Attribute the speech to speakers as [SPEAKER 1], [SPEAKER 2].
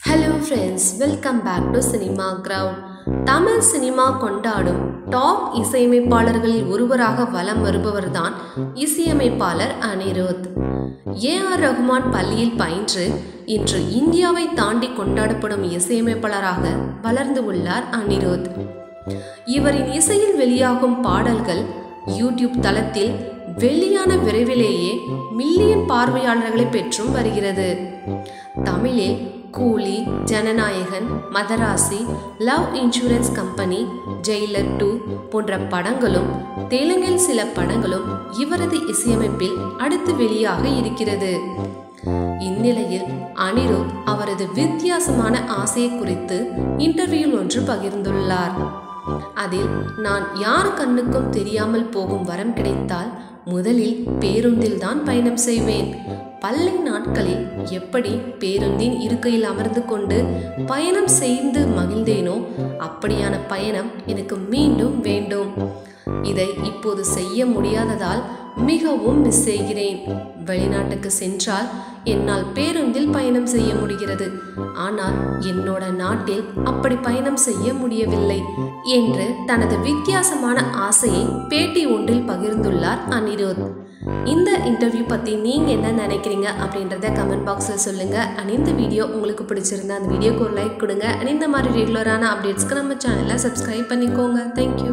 [SPEAKER 1] Hello friends, welcome back to Cinema Ground. Tamil cinema கொண்டாடும் top இசையமைப்பாளர்களில் ஒருவராக வலம் வருபவர்தான் இசையமைப்பாளர் அனிருத். ஏ.ஆர். ரஹ்மான் பள்ளியில் பயின்று இன்று இந்தியாவை தாண்டி கொண்டாடப்படும் இசையமைப்பாளராக வளர்ந்து உள்ளார் அனிருத். இவரின் இசையில் வெளியாகும் பாடல்கள் யூடியூப் தளத்தில் வெளியான விரைவிலேயே மில்லியன் பார்வையாளர்களை பெற்றும் வருகிறது. தமிழில் Coolie, Jananayagan, Madharasi, love insurance company, jailer 2 போன்ற படங்களும், தெலுங்கில் சில படங்களும் இவரது இசையமைப்பில் அடுத்து வெளியாக இருக்கிறது. இந்நிலையில் அனிருத் அவரது வித்தியாசமான ஆசையை குறித்து இன்டர்வியூ ஒன்று பகிர்ந்துள்ளார். அதில், நான் யார் கண்ணுக்கும் தெரியாமல் போகும் வரம் கிடைத்தால் முதலில் பேருந்தில் தான் பயணம் செய்வேன். பள்ளி நாட்களில் எப்படி பேருந்தின் இருக்கையில் அமர்ந்து கொண்டு பயணம் செய்து மகிழ்ந்தேனோ அப்படியான பயணம் எனக்கு மீண்டும் வேண்டும். இதை இப்போது செய்ய முடியாததால் மிகவும் மிஸ் செய்கிறேன். வெளிநாட்டுக்கு சென்றால் என்னால் பேருந்தில் பயணம் செய்ய முடிகிறது, ஆனால் என்னோட நாட்டில் அப்படி பயணம் செய்ய முடியவில்லை என்று தனது வித்தியாசமான ஆசையை பேட்டி ஒன்றில் பகிர்ந்துள்ளார் அனிருத். இந்த இன்டர்வியூ பற்றி நீங்கள் என்ன நினைக்கிறீங்க அப்படின்றத கமெண்ட் பாக்ஸில் சொல்லுங்கள். அண்ட் இந்த வீடியோ உங்களுக்கு பிடிச்சிருந்தா அந்த வீடியோக்கு ஒரு லைக் கொடுங்க. அண்ட் இந்த மாதிரி ரெகுலரான அப்டேட்ஸ்க்கு நம்ம சேனலை சப்ஸ்கிரைப் பண்ணிக்கோங்க. தேங்க்யூ.